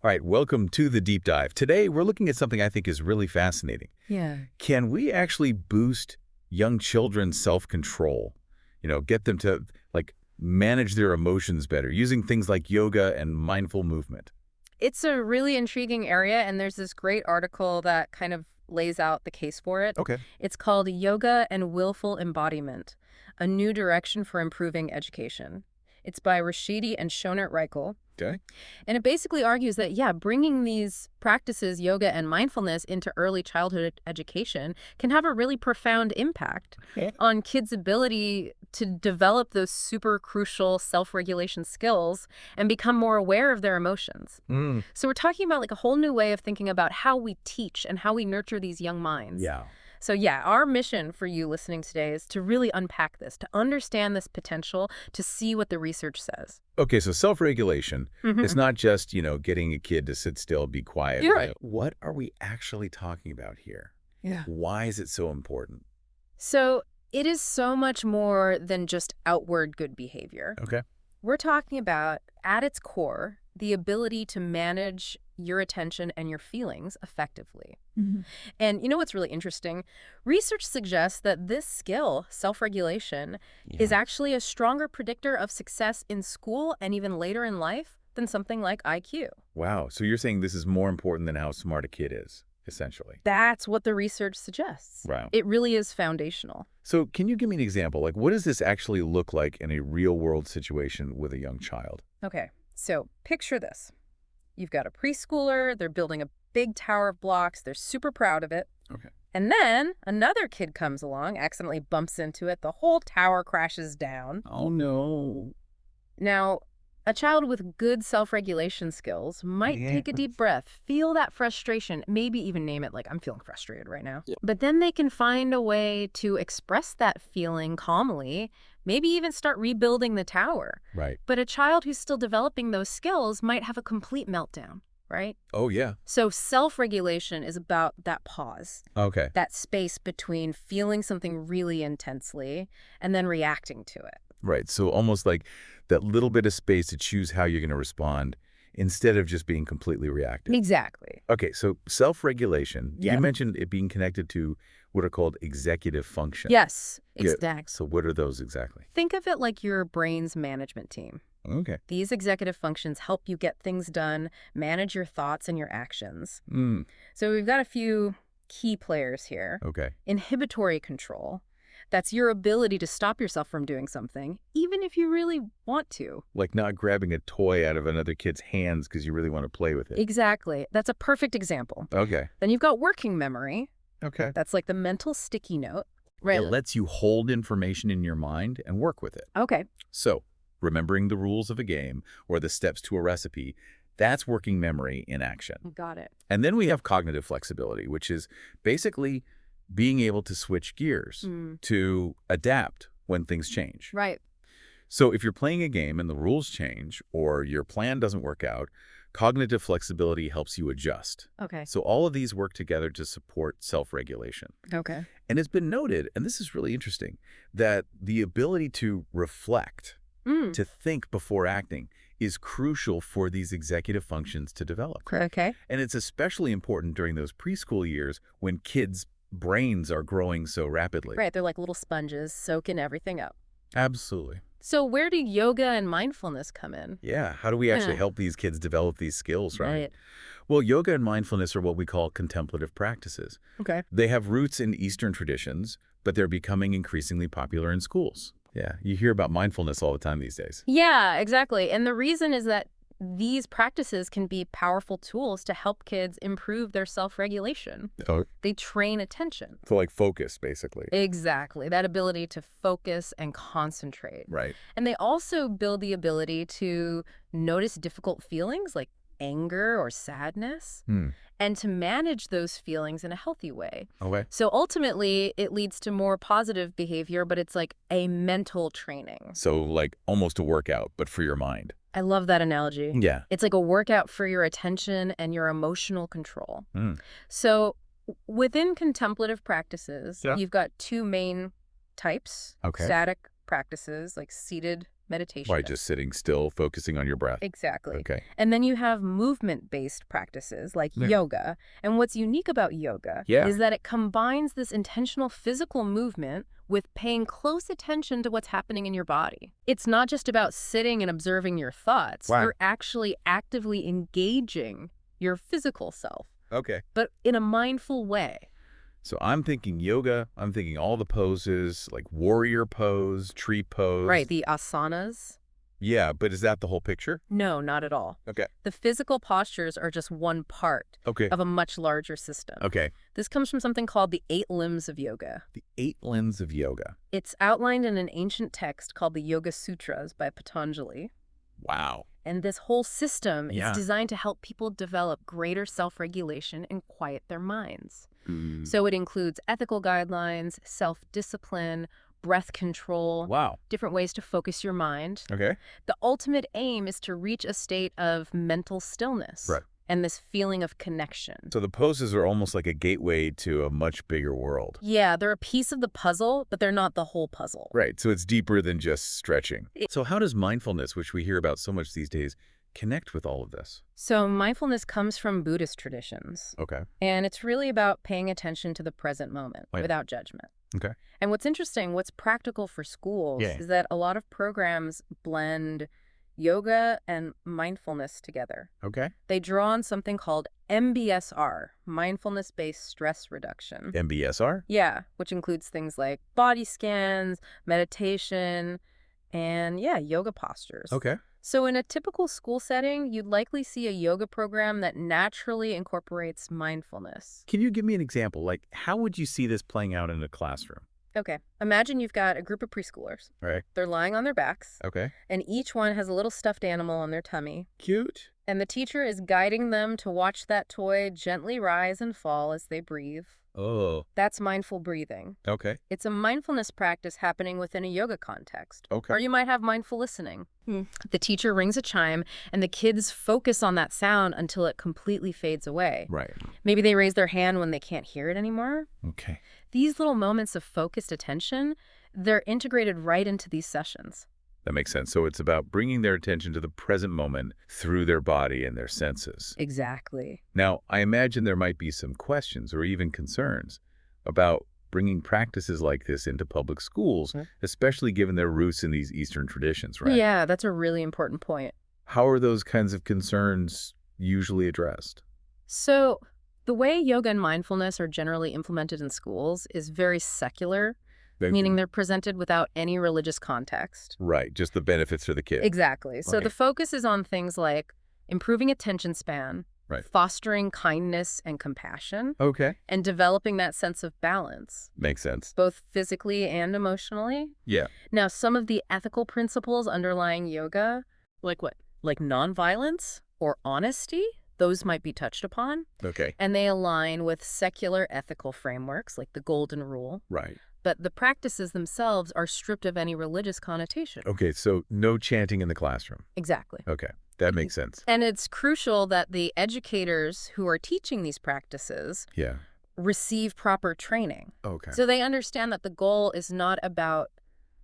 All right, welcome to the deep dive. Today, we're looking at something I think is really fascinating. Yeah. Can we actually boost young children's self-control? Get them to, manage their emotions better using things like yoga and mindful movement. It's a really intriguing area, and there's this great article that kind of lays out the case for it. Okay. It's called Yoga and Willful Embodiment, a New Direction for Improving Education. It's by Rashidi and Shonert Reichel. Okay. And it basically argues that, yeah, bringing these practices, yoga and mindfulness, into early childhood education can have a really profound impact on kids' ability to develop those super crucial self-regulation skills and become more aware of their emotions. So we're talking about like a whole new way of thinking about how we teach and how we nurture these young minds. Yeah. So yeah, our mission for you listening today is to really unpack this, to understand this potential, to see what the research says. Okay, so self-regulation, it's not just, getting a kid to sit still, be quiet. You're right. What are we actually talking about here? Yeah. Why is it so important? So it is so much more than just outward good behavior. Okay. We're talking about, at its core, the ability to manage your attention and your feelings effectively. And you know what's really interesting? Research suggests that this skill, self-regulation, is actually a stronger predictor of success in school and even later in life than something like IQ. Wow, so you're saying this is more important than how smart a kid is, essentially. That's what the research suggests. Wow. It really is foundational. So can you give me an example? What does this actually look like in a real-world situation with a young child? Okay, so picture this. You've got a preschooler, they're building a big tower of blocks, they're super proud of it. Okay. And then another kid comes along, accidentally bumps into it, the whole tower crashes down. Oh, no. Now, a child with good self-regulation skills might take a deep breath, feel that frustration, maybe even name it like, I'm feeling frustrated right now. Yeah. But then they can find a way to express that feeling calmly, maybe even start rebuilding the tower. Right. But a child who's still developing those skills might have a complete meltdown, right? Oh, yeah. So self-regulation is about that pause, Okay. that space between feeling something really intensely and then reacting to it. Right. So almost like that little bit of space to choose how you're going to respond instead of just being completely reactive. Exactly. Okay. So self-regulation, Yeah. you mentioned it being connected to what are called executive functions. Yes, Yeah. exactly. So what are those exactly? Think of it like your brain's management team. Okay. These executive functions help you get things done, manage your thoughts and your actions. So we've got a few key players here. Okay. Inhibitory control. That's your ability to stop yourself from doing something, even if you really want to. Like not grabbing a toy out of another kid's hands because you really want to play with it. Exactly. That's a perfect example. Okay. Then you've got working memory. Okay. That's like the mental sticky note. Right. It lets you hold information in your mind and work with it. Okay. So remembering the rules of a game or the steps to a recipe, that's working memory in action. Got it. And then we have cognitive flexibility, which is basically being able to switch gears to adapt when things change. Right. So if you're playing a game and the rules change or your plan doesn't work out, cognitive flexibility helps you adjust. Okay. So all of these work together to support self-regulation. Okay. And it's been noted, and this is really interesting, that the ability to reflect, to think before acting, is crucial for these executive functions to develop. Okay. And it's especially important during those preschool years when kids' brains are growing so rapidly. Right. They're like little sponges soaking everything up. Absolutely. So where do yoga and mindfulness come in? Yeah. How do we actually help these kids develop these skills, right? Well, yoga and mindfulness are what we call contemplative practices. Okay. They have roots in Eastern traditions, but they're becoming increasingly popular in schools. Yeah. You hear about mindfulness all the time these days. Yeah, exactly. And the reason is that these practices can be powerful tools to help kids improve their self-regulation. Oh. They train attention. So like focus, basically. Exactly. That ability to focus and concentrate. Right. And they also build the ability to notice difficult feelings like anger or sadness and to manage those feelings in a healthy way. Okay. So ultimately, it leads to more positive behavior, but it's like a mental training. So like almost a workout, but for your mind. I love that analogy. Yeah. It's like a workout for your attention and your emotional control. So within contemplative practices, you've got two main types. Okay. Static practices like seated meditation Why, is. just sitting still, focusing on your breath? Exactly. Okay. And then you have movement-based practices like Yeah. yoga. And what's unique about yoga is that it combines this intentional physical movement with paying close attention to what's happening in your body. It's not just about sitting and observing your thoughts. Wow. You're actually actively engaging your physical self, Okay. but in a mindful way. So I'm thinking yoga, I'm thinking all the poses, like warrior pose, tree pose. Right, the asanas. Yeah, but is that the whole picture? No, not at all. Okay. The physical postures are just one part Okay. of a much larger system. Okay. This comes from something called the 8 limbs of yoga. The 8 limbs of yoga. It's outlined in an ancient text called the Yoga Sutras by Patanjali. Wow. And this whole system Yeah. is designed to help people develop greater self-regulation and quiet their minds. So it includes ethical guidelines, self-discipline, breath control, Wow. different ways to focus your mind. Okay. The ultimate aim is to reach a state of mental stillness. Right. And this feeling of connection. So the poses are almost like a gateway to a much bigger world. Yeah, they're a piece of the puzzle, but they're not the whole puzzle. Right. So it's deeper than just stretching. So how does mindfulness, which we hear about so much these days, connect with all of this? So mindfulness comes from Buddhist traditions. Okay. And it's really about paying attention to the present moment Right. without judgment. Okay. And what's interesting, what's practical for schools Yeah. is that a lot of programs blend yoga and mindfulness together. Okay. They draw on something called MBSR, mindfulness-based stress reduction. MBSR? Yeah, which includes things like body scans, meditation, and yoga postures. Okay. So in a typical school setting, you'd likely see a yoga program that naturally incorporates mindfulness. Can you give me an example? Like, how would you see this playing out in a classroom? Okay, imagine you've got a group of preschoolers. Right. They're lying on their backs, Okay. and each one has a little stuffed animal on their tummy. Cute. And the teacher is guiding them to watch that toy gently rise and fall as they breathe. Oh. That's mindful breathing. Okay. It's a mindfulness practice happening within a yoga context. Okay. Or you might have mindful listening. The teacher rings a chime, and the kids focus on that sound until it completely fades away. Right. Maybe they raise their hand when they can't hear it anymore. Okay. These little moments of focused attention, they're integrated right into these sessions. That makes sense. So it's about bringing their attention to the present moment through their body and their senses. Exactly. Now, I imagine there might be some questions or even concerns about bringing practices like this into public schools, especially given their roots in these Eastern traditions, right? Yeah, that's a really important point. How are those kinds of concerns usually addressed? So the way yoga and mindfulness are generally implemented in schools is very secular, meaning they're presented without any religious context. Right, just the benefits for the kid. Exactly. So Okay. the focus is on things like improving attention span, Right. fostering kindness and compassion, Okay. and developing that sense of balance, Makes sense. both physically and emotionally. Yeah. Now, some of the ethical principles underlying yoga, like what? Like nonviolence or honesty, those might be touched upon. Okay. And they align with secular ethical frameworks like the Golden Rule. Right. But the practices themselves are stripped of any religious connotation. Okay, so no chanting in the classroom. Exactly. Okay, that makes sense. And it's crucial that the educators who are teaching these practices Yeah. receive proper training. Okay. So they understand that the goal is not about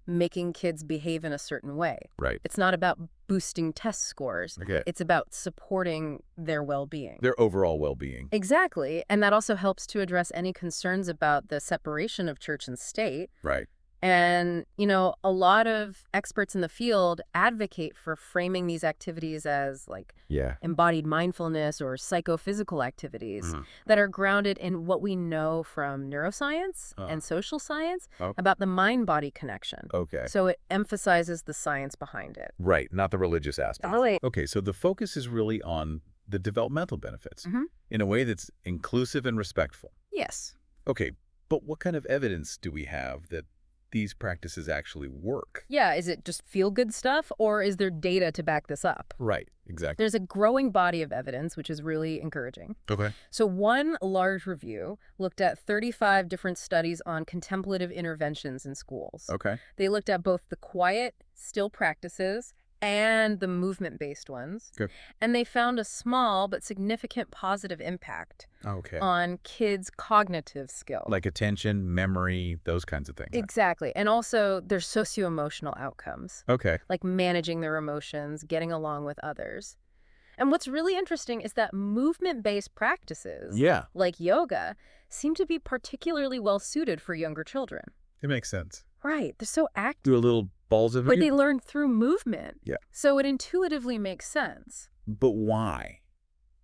making kids behave in a certain way. Right. It's not about boosting test scores. Okay. It's about supporting their well-being. Their overall well-being. Exactly. And that also helps to address any concerns about the separation of church and state. Right. And, a lot of experts in the field advocate for framing these activities as like Yeah. embodied mindfulness or psychophysical activities that are grounded in what we know from neuroscience and social science about the mind-body connection. Okay. So it emphasizes the science behind it. Right, not the religious aspect. Totally. Okay, so the focus is really on the developmental benefits in a way that's inclusive and respectful. Yes. Okay, but what kind of evidence do we have that these practices actually work? Yeah, is it just feel-good stuff, or is there data to back this up? Right, exactly. There's a growing body of evidence, which is really encouraging. Okay. So one large review looked at 35 different studies on contemplative interventions in schools. Okay. They looked at both the quiet, still practices and the movement-based ones. Okay. And they found a small but significant positive impact Okay. on kids' cognitive skills. Like attention, memory, those kinds of things. Exactly. And also their socio-emotional outcomes, Okay. like managing their emotions, getting along with others. And what's really interesting is that movement-based practices, Yeah. like yoga, seem to be particularly well-suited for younger children. It makes sense. Right. They're so active. Do a little balls of But they learn through movement. Yeah. So it intuitively makes sense. But why?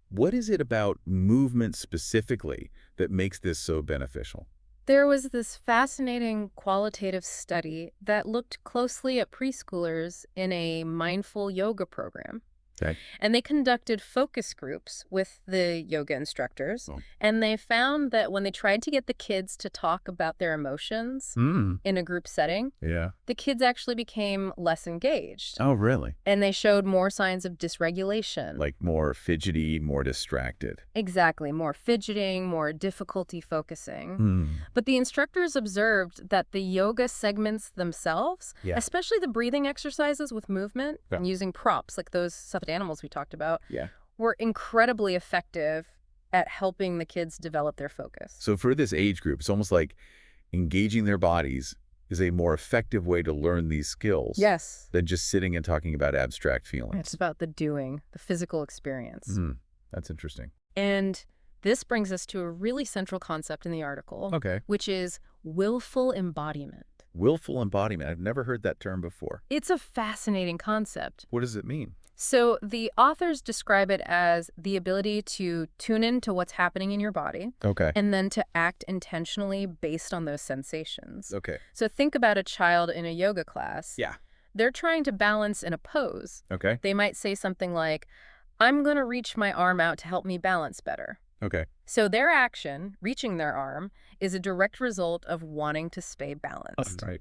What is it about movement specifically that makes this so beneficial? There was this fascinating qualitative study that looked closely at preschoolers in a mindful yoga program. Okay. And they conducted focus groups with the yoga instructors. Oh. And they found that when they tried to get the kids to talk about their emotions in a group setting, Yeah. the kids actually became less engaged. Oh, really? And they showed more signs of dysregulation. Like more fidgety, more distracted. Exactly. More fidgeting, more difficulty focusing. Hmm. But the instructors observed that the yoga segments themselves, Yeah. especially the breathing exercises with movement Yeah. and using props like those stuffed animals we talked about, Yeah. were incredibly effective at helping the kids develop their focus. So for this age group, it's almost like engaging their bodies is a more effective way to learn these skills Yes. than just sitting and talking about abstract It's feelings. about the doing, the physical experience. That's interesting. And this brings us to a really central concept in the article, Okay. which is willful embodiment. Willful embodiment. I've never heard that term before. It's a fascinating concept. What does it mean? So the authors describe it as the ability to tune into what's happening in your body Okay. and then to act intentionally based on those sensations. Okay. So think about a child in a yoga class. Yeah. They're trying to balance in a pose. Okay. They might say something like, "I'm going to reach my arm out to help me balance better." Okay. So their action, reaching their arm, is a direct result of wanting to stay balanced. Right.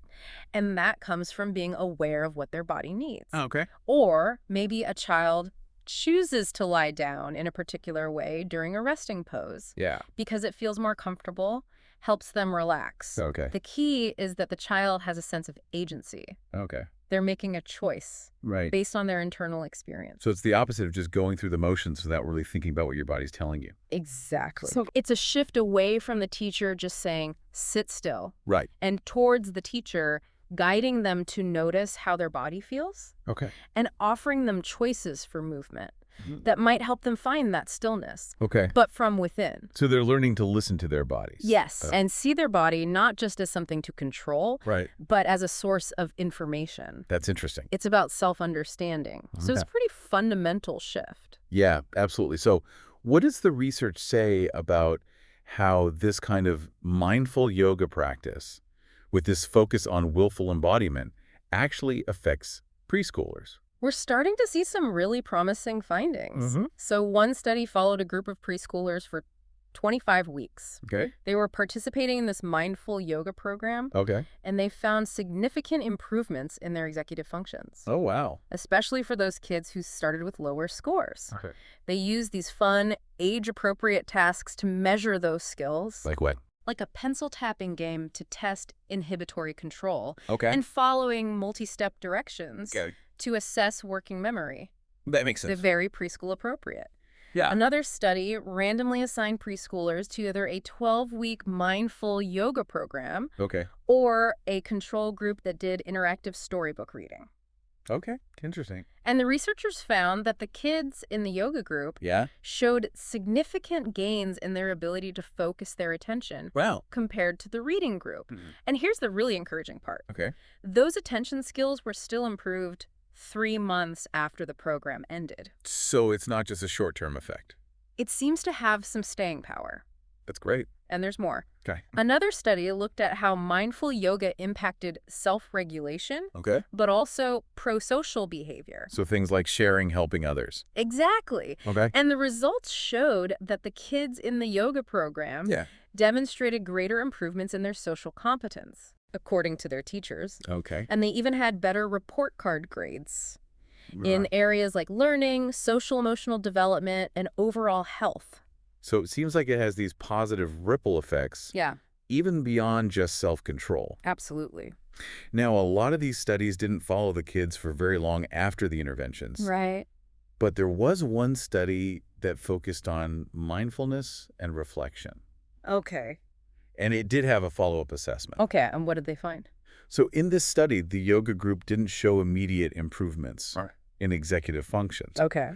And that comes from being aware of what their body needs. Okay. Or maybe a child chooses to lie down in a particular way during a resting pose Yeah. because it feels more comfortable, helps them relax. Okay. The key is that the child has a sense of agency. Okay. They're making a choice Right. based on their internal experience. So it's the opposite of just going through the motions without really thinking about what your body's telling you. Exactly. So- It's a shift away from the teacher just saying, sit still, Right. and towards the teacher guiding them to notice how their body feels Okay. and offering them choices for movement Mhm. that might help them find that stillness, Okay. but from within. So they're learning to listen to their bodies. Yes, and see their body not just as something to control, Right. but as a source of information. That's interesting. It's about self-understanding. So it's a Okay. pretty fundamental shift. Yeah, absolutely. So what does the research say about how this kind of mindful yoga practice with this focus on willful embodiment actually affects preschoolers? We're starting to see some really promising findings. So one study followed a group of preschoolers for 25 weeks. Okay. They were participating in this mindful yoga program, Okay. and they found significant improvements in their executive functions, Oh, wow. especially for those kids who started with lower scores. Okay. They used these fun, age-appropriate tasks to measure those skills, Like what? like a pencil tapping game to test inhibitory control, Okay. and following multi-step directions Okay. to assess working memory. That makes They're sense. very preschool appropriate. Yeah. Another study randomly assigned preschoolers to either a 12-week mindful yoga program Okay. or a control group that did interactive storybook reading. Okay. Interesting. And the researchers found that the kids in the yoga group Yeah. showed significant gains in their ability to focus their attention Wow. compared to the reading group. Mhm. And here's the really encouraging part. Okay. Those attention skills were still improved 3 months after the program ended. So it's not just a short-term effect. It seems to have some staying power. That's great. And there's more. Okay. Another study looked at how mindful yoga impacted self-regulation, Okay. but also pro-social behavior. So things like sharing, helping others. Exactly. Okay. And the results showed that the kids in the yoga program Yeah. demonstrated greater improvements in their social competence, according to their teachers. Okay. And they even had better report card grades in areas like learning, social-emotional development, and overall health. So it seems like it has these positive ripple effects, Yeah, even beyond just self-control. absolutely. Now, a lot of these studies didn't follow the kids for very long after the interventions, Right. but there was one study that focused on mindfulness and reflection, Okay. and it did have a follow-up assessment. Okay, and what did they find? So in this study, the yoga group didn't show immediate improvements All right. in executive functions, Okay.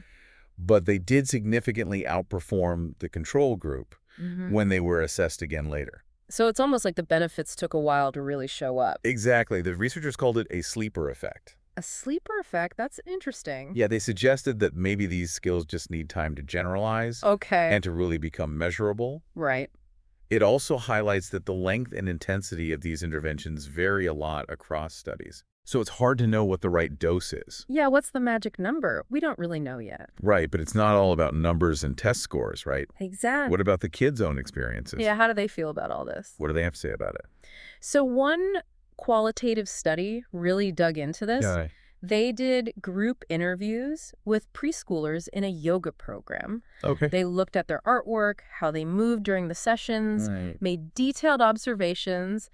but they did significantly outperform the control group when they were assessed again later. So it's almost like the benefits took a while to really show up. Exactly. The researchers called it a sleeper effect. A sleeper effect? That's interesting. Yeah, they suggested that maybe these skills just need time to generalize Okay. and to really become measurable. Right. It also highlights that the length and intensity of these interventions vary a lot across studies. So it's hard to know what the right dose is. Yeah, what's the magic number? We don't really know yet. Right, but it's not all about numbers and test scores, right? Exactly. What about the kids' own experiences? Yeah, how do they feel about all this? What do they have to say about it? So one qualitative study really dug into this. Yeah. They did group interviews with preschoolers in a yoga program. Okay. They looked at their artwork, how they moved during the sessions, Right. made detailed observations,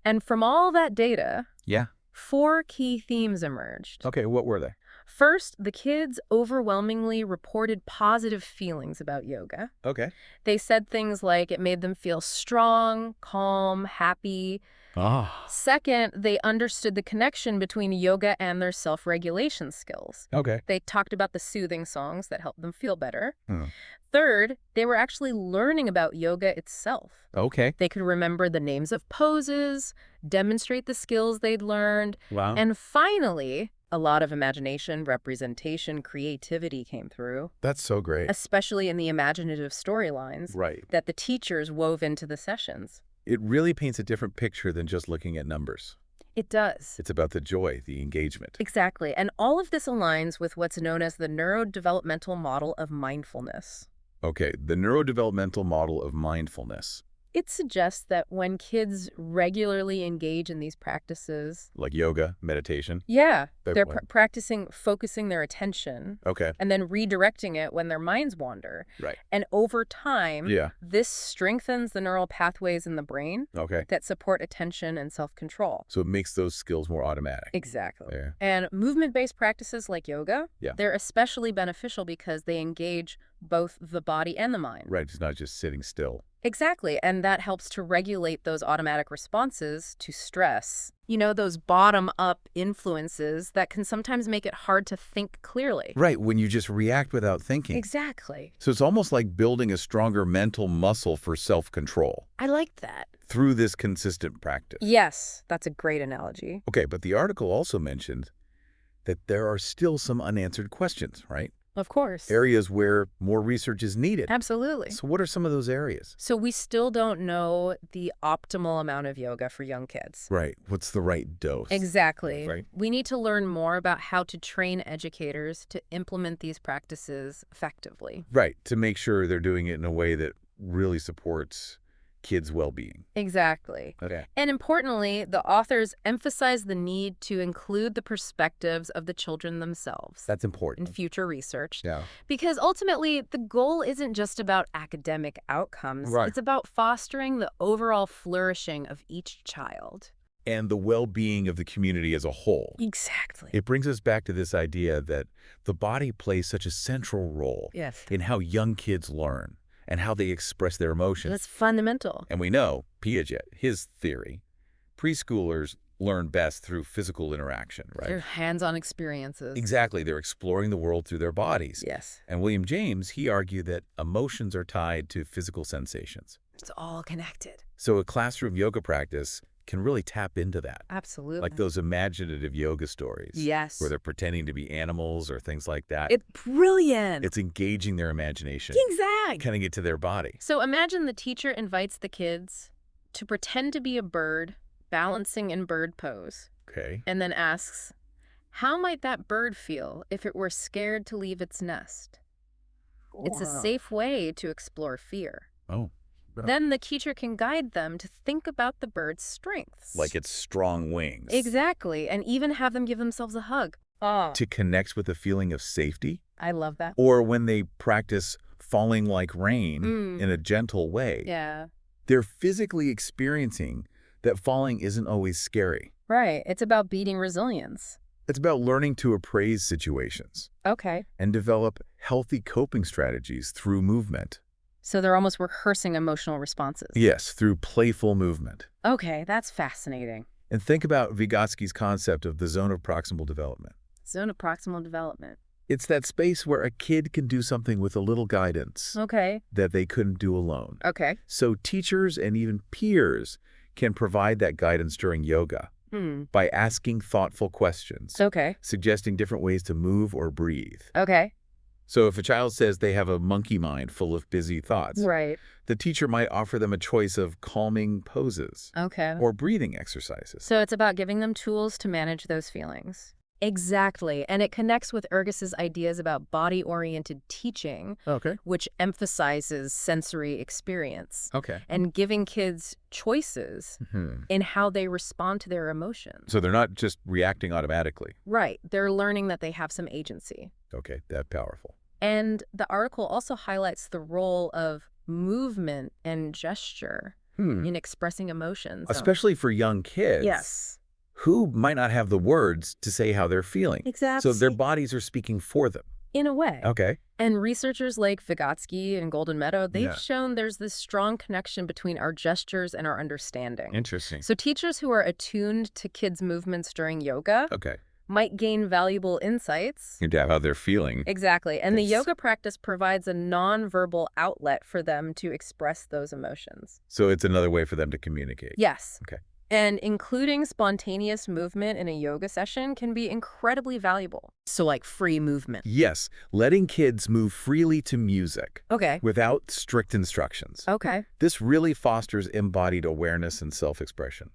and from all that data, Yeah. 4 key themes emerged. Okay, what were they? First, the kids overwhelmingly reported positive feelings about yoga. Okay. They said things like it made them feel strong, calm, happy. Ah. Second, they understood the connection between yoga and their self-regulation skills. Okay. They talked about the soothing songs that helped them feel better. Hmm. Third, they were actually learning about yoga itself. Okay. They could remember the names of poses, demonstrate the skills they'd learned, Wow. and finally, a lot of imagination, representation, creativity came through, That's so great. especially in the imaginative storylines Right. that the teachers wove into the sessions. It really paints a different picture than just looking at numbers. It does. It's about the joy, the engagement. Exactly. And all of this aligns with what's known as the neurodevelopmental model of mindfulness. Okay, the neurodevelopmental model of mindfulness, It suggests that when kids regularly engage in these practices, like yoga, meditation. they're What? practicing focusing their attention Okay. and then redirecting it when their minds wander. Right. And over time, Yeah. this strengthens the neural pathways in the brain Okay. that support attention and self-control. So it makes those skills more automatic. Exactly. Yeah. And movement-based practices like yoga, Yeah. they're especially beneficial because they engage both the body and the mind. Right, it's not just sitting still. Exactly, and that helps to regulate those automatic responses to stress. You know, those bottom-up influences that can sometimes make it hard to think clearly. Right, when you just react without thinking. Exactly. So it's almost like building a stronger mental muscle for self-control I like that. through this consistent practice. Yes, that's a great analogy. Okay, but the article also mentioned that there are still some unanswered questions, right? Of course. Areas where more research is needed. Absolutely. So what are some of those areas? So we still don't know the optimal amount of yoga for young kids. Right, what's the right dose? Exactly. Right. We need to learn more about how to train educators to implement these practices effectively. Right, to make sure they're doing it in a way that really supports kids' well-being. Exactly. Okay. And importantly, the authors emphasize the need to include the perspectives of the children themselves That's in important. future research. Yeah. Because ultimately, the goal isn't just about academic outcomes. Right. It's about fostering the overall flourishing of each child. And the well-being of the community as a whole. Exactly. It brings us back to this idea that the body plays such a central role Yes. in how young kids learn and how they express their emotions. That's fundamental. And we know, Piaget, his theory, preschoolers learn best through physical interaction, right? Their hands-on experiences. Exactly. They're exploring the world through their bodies. Yes. And William James, he argued that emotions are tied to physical sensations. It's all connected. So a classroom yoga practice can really tap into that. Absolutely. Like those imaginative yoga stories. Yes. Where they're pretending to be animals or things like that. It's brilliant. It's engaging their imagination. Exact. Cutting it to their body. So imagine the teacher invites the kids to pretend to be a bird, balancing in bird pose, Okay. and then asks, how might that bird feel if it were scared to leave its nest? It's a safe way to explore fear. Oh. Then the teacher can guide them to think about the bird's strengths. Like its strong wings. Exactly, and even have them give themselves a hug. Oh, To connect with a feeling of safety. I love that. Or when they practice falling like rain Mm. in a gentle way. Yeah. They're physically experiencing that falling isn't always scary. Right. It's about beating resilience. It's about learning to appraise situations Okay. and develop healthy coping strategies through movement. So they're almost rehearsing emotional responses. Yes, through playful movement. Okay, that's fascinating. And think about Vygotsky's concept of the zone of proximal development. Zone of proximal development. It's that space where a kid can do something with a little guidance Okay. that they couldn't do alone. Okay. So teachers and even peers can provide that guidance during yoga by asking thoughtful questions, Okay. suggesting different ways to move or breathe. Okay. So if a child says they have a monkey mind full of busy thoughts, Right. the teacher might offer them a choice of calming poses Okay. or breathing exercises. So it's about giving them tools to manage those feelings. Exactly. And it connects with Ergis's ideas about body-oriented teaching, Okay. which emphasizes sensory experience Okay. and giving kids choices in how they respond to their emotions. So they're not just reacting automatically. Right. They're learning that they have some agency. Okay, that powerful. And the article also highlights the role of movement and gesture in expressing emotions. Especially for young kids. Yes. Who might not have the words to say how they're feeling. Exactly. So their bodies are speaking for them. In a way. Okay. And researchers like Vygotsky and Golden Meadow, they've shown there's this strong connection between our gestures and our understanding. Interesting. So teachers who are attuned to kids' movements during yoga might gain valuable insights. Into how they're feeling. Exactly. And the yoga practice provides a nonverbal outlet for them to express those emotions. So it's another way for them to communicate. Yes. Okay. And including spontaneous movement in a yoga session can be incredibly valuable. So like free movement. Yes, letting kids move freely to music Okay. without strict instructions. Okay. This really fosters embodied awareness and self-expression.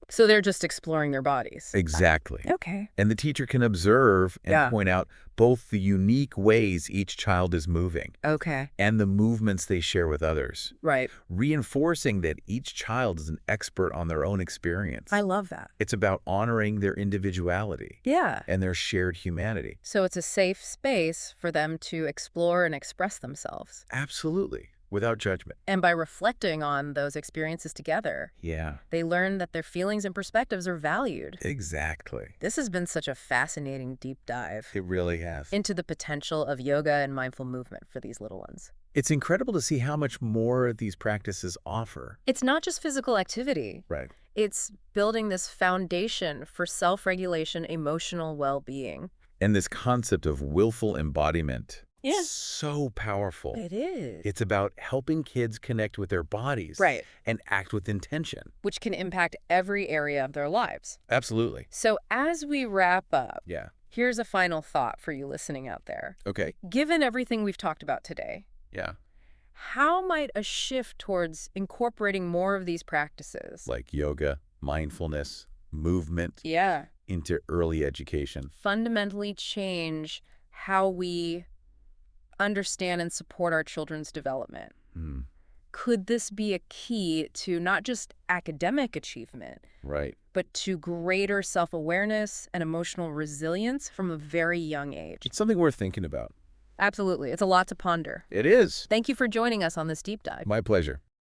So they're just exploring their bodies. Exactly. Okay. And the teacher can observe and point out both the unique ways each child is moving Okay. and the movements they share with others, Right. reinforcing that each child is an expert on their own experience. I love that. It's about honoring their individuality Yeah. and their shared humanity. So it's a safe space for them to explore and express themselves. Absolutely, without judgment. And by reflecting on those experiences together, Yeah, they learn that their feelings and perspectives are valued. exactly. This has been such a fascinating deep dive It really has. into the potential of yoga and mindful movement for these little ones. It's incredible to see how much more these practices offer. It's not just physical activity. Right. It's building this foundation for self-regulation, emotional well-being. And this concept of willful embodiment. Yeah. So powerful. It is. It's about helping kids connect with their bodies. Right. And act with intention. Which can impact every area of their lives. Absolutely. So as we wrap up, Yeah. here's a final thought for you listening out there. Okay. Given everything we've talked about today, Yeah. how might a shift towards incorporating more of these practices, Like yoga, mindfulness, movement into early education. fundamentally change how we understand and support our children's development? Could this be a key to not just academic achievement, Right. but to greater self-awareness and emotional resilience from a very young age? It's something worth thinking about. Absolutely. It's a lot to ponder. It is. Thank you for joining us on this deep dive. My pleasure.